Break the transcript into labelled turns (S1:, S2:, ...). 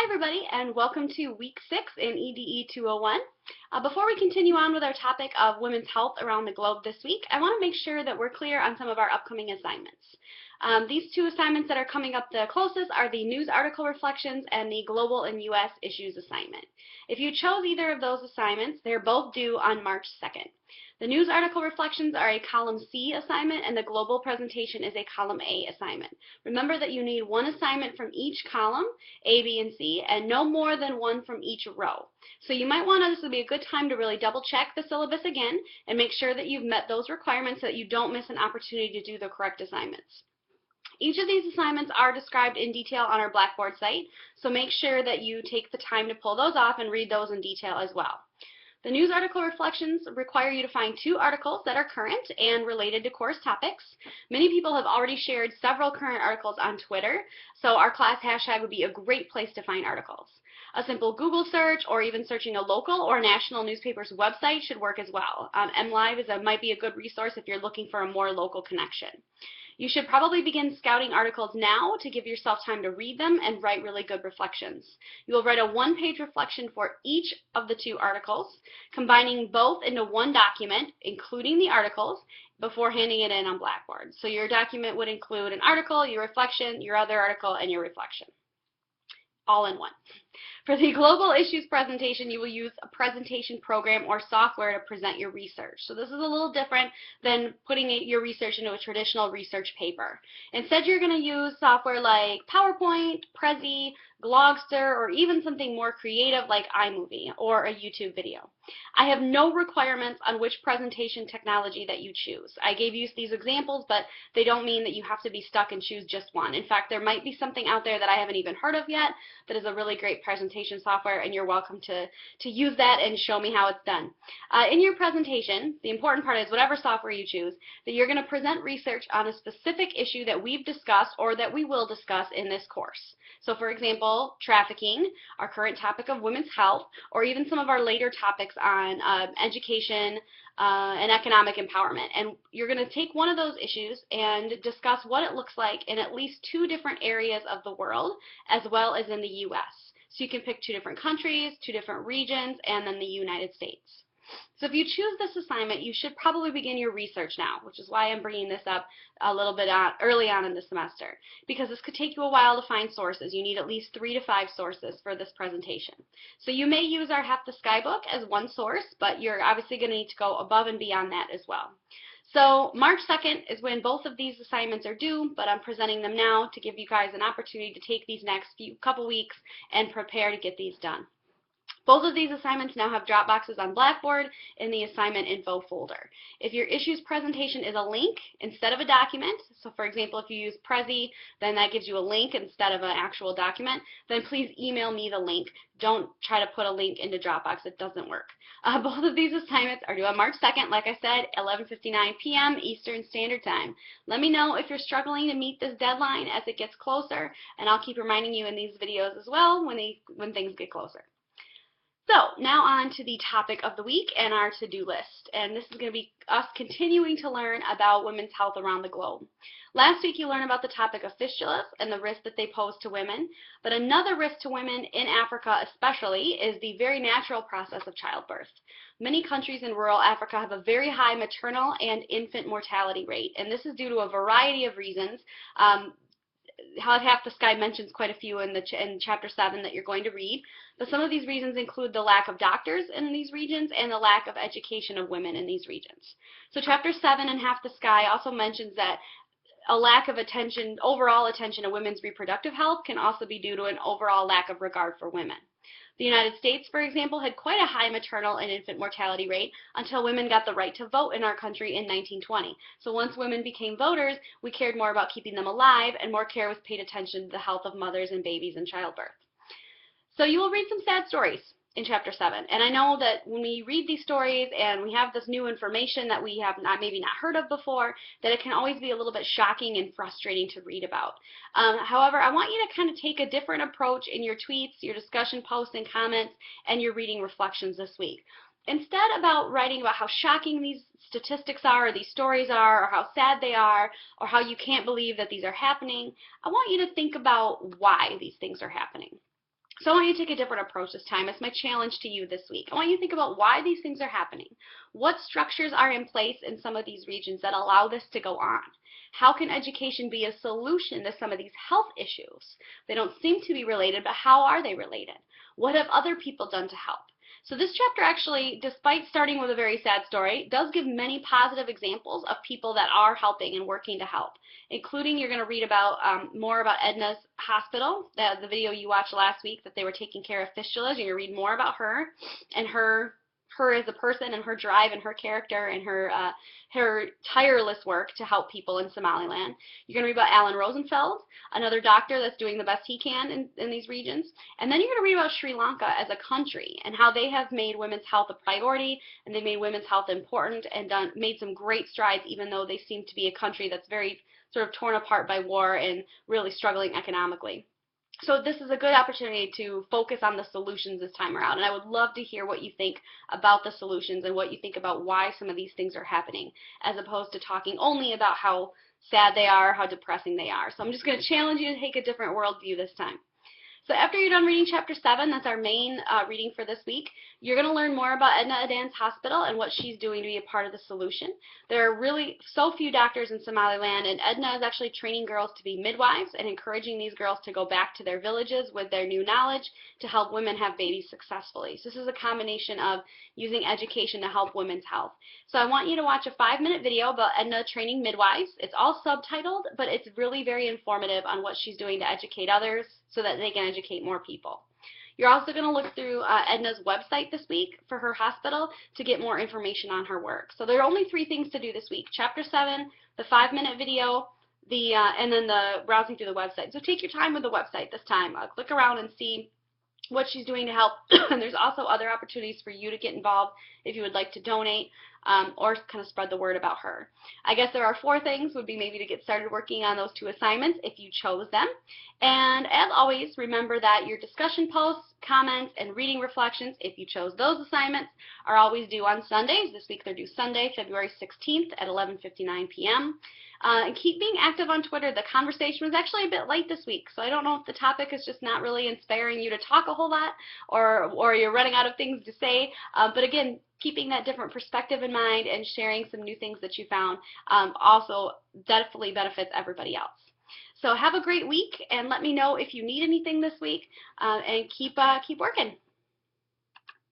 S1: Hi everybody, and welcome to week 6 in EDE 201. Before we continue on with our topic of women's health around the globe this week, I want to make sure that we're clear on some of our upcoming assignments. These two assignments that are coming up the closest are the news article reflections and the global and U.S. issues assignment. If you chose either of those assignments, they're both due on March 2nd. The news article reflections are a column C assignment and the global presentation is a column A assignment. Remember that you need one assignment from each column, A, B, and C, and no more than one from each row. So you might want to, this would be a good time to really double check the syllabus again and make sure that you've met those requirements so that you don't miss an opportunity to do the correct assignments. Each of these assignments are described in detail on our Blackboard site, so make sure that you take the time to pull those off and read those in detail as well. The news article reflections require you to find 2 articles that are current and related to course topics. Many people have already shared several current articles on Twitter, so our class hashtag would be a great place to find articles. A simple Google search or even searching a local or national newspaper's website should work as well. MLive might be a good resource if you're looking for a more local connection. You should probably begin scouting articles now to give yourself time to read them and write really good reflections. You will write a 1-page reflection for each of the 2 articles, combining both into one document, including the articles, before handing it in on Blackboard. So your document would include an article, your reflection, your other article, and your reflection, all in one. For the global issues presentation, you will use a presentation program or software to present your research. So this is a little different than putting your research into a traditional research paper. Instead, you're going to use software like PowerPoint, Prezi, Glogster, or even something more creative like iMovie or a YouTube video. I have no requirements on which presentation technology that you choose. I gave you these examples, but they don't mean that you have to be stuck and choose just one. In fact, there might be something out there that I haven't even heard of yet that is a really great presentation software, and you're welcome to use that and show me how it's done. In your presentation, the important part is whatever software you choose, that you're going to present research on a specific issue that we've discussed or that we will discuss in this course. So for example, trafficking, our current topic of women's health, or even some of our later topics on education and economic empowerment. And you're going to take one of those issues and discuss what it looks like in at least 2 different areas of the world, as well as in the U.S. So you can pick 2 different countries, 2 different regions, and then the United States. So if you choose this assignment, you should probably begin your research now, which is why I'm bringing this up a little bit early on in the semester, because this could take you a while to find sources. You need at least 3 to 5 sources for this presentation. So you may use our Half the Sky book as one source, but you're obviously going to need to go above and beyond that as well. So March 2nd is when both of these assignments are due, but I'm presenting them now to give you guys an opportunity to take these next couple weeks and prepare to get these done. Both of these assignments now have drop boxes on Blackboard in the assignment info folder. If your issues presentation is a link instead of a document, so for example if you use Prezi, then that gives you a link instead of an actual document, then please email me the link. Don't try to put a link into Dropbox, it doesn't work. Both of these assignments are due on March 2nd, like I said, 11:59 p.m. Eastern Standard Time. Let me know if you're struggling to meet this deadline as it gets closer, and I'll keep reminding you in these videos as well when things get closer. So now on to the topic of the week and our to-do list. And this is going to be us continuing to learn about women's health around the globe. Last week you learned about the topic of fistulas and the risk that they pose to women. But another risk to women in Africa especially is the very natural process of childbirth. Many countries in rural Africa have a very high maternal and infant mortality rate. And this is due to a variety of reasons. Half the Sky mentions quite a few in Chapter 7 that you're going to read, but some of these reasons include the lack of doctors in these regions and the lack of education of women in these regions. So Chapter 7 in Half the Sky also mentions that a lack of attention, overall attention to women's reproductive health can also be due to an overall lack of regard for women. The United States, for example, had quite a high maternal and infant mortality rate until women got the right to vote in our country in 1920. So once women became voters, we cared more about keeping them alive and more care was paid attention to the health of mothers and babies in childbirth. So you will read some sad stories in Chapter 7. And I know that when we read these stories and we have this new information that we have maybe not heard of before, that it can always be a little bit shocking and frustrating to read about. However, I want you to kind of take a different approach in your tweets, your discussion posts and comments, and your reading reflections this week. Instead about writing about how shocking these statistics are, or these stories are, or how sad they are, or how you can't believe that these are happening, I want you to think about why these things are happening. So I want you to take a different approach this time. It's my challenge to you this week. I want you to think about why these things are happening. What structures are in place in some of these regions that allow this to go on? How can education be a solution to some of these health issues? They don't seem to be related, but how are they related? What have other people done to help? So this chapter actually, despite starting with a very sad story, does give many positive examples of people that are helping and working to help, including you're going to read about more about Edna's hospital, the video you watched last week that they were taking care of fistulas. You're going to read more about her and her as a person and her drive and her character and her tireless work to help people in Somaliland. You're going to read about Alan Rosenfeld, another doctor that's doing the best he can in these regions. And then you're going to read about Sri Lanka as a country and how they have made women's health a priority and they made women's health important and made some great strides, even though they seem to be a country that's very sort of torn apart by war and really struggling economically. So this is a good opportunity to focus on the solutions this time around, and I would love to hear what you think about the solutions and what you think about why some of these things are happening, as opposed to talking only about how sad they are, how depressing they are. So I'm just going to challenge you to take a different worldview this time. So after you're done reading Chapter 7, that's our main reading for this week, you're going to learn more about Edna Adan's hospital and what she's doing to be a part of the solution. There are really so few doctors in Somaliland, and Edna is actually training girls to be midwives and encouraging these girls to go back to their villages with their new knowledge to help women have babies successfully. So this is a combination of using education to help women's health. So I want you to watch a 5-minute video about Edna training midwives. It's all subtitled, but it's really very informative on what she's doing to educate others so that they can educate more people. You're also going to look through Edna's website this week for her hospital to get more information on her work. So there are only 3 things to do this week: Chapter 7, the 5-minute video, and then the browsing through the website. So take your time with the website this time. Click around and see what she's doing to help. And there's also other opportunities for you to get involved if you would like to donate or kind of spread the word about her. I guess there are 4 things would be maybe to get started working on those 2 assignments if you chose them. And as always, remember that your discussion posts, comments, and reading reflections, if you chose those assignments, are always due on Sundays. This week they're due Sunday, February 16th at 11:59 p.m. And keep being active on Twitter. The conversation was actually a bit light this week, so I don't know if the topic is just not really inspiring you to talk a whole lot, or you're running out of things to say. But again, keeping that different perspective in mind and sharing some new things that you found also definitely benefits everybody else. So have a great week, and let me know if you need anything this week, and keep working.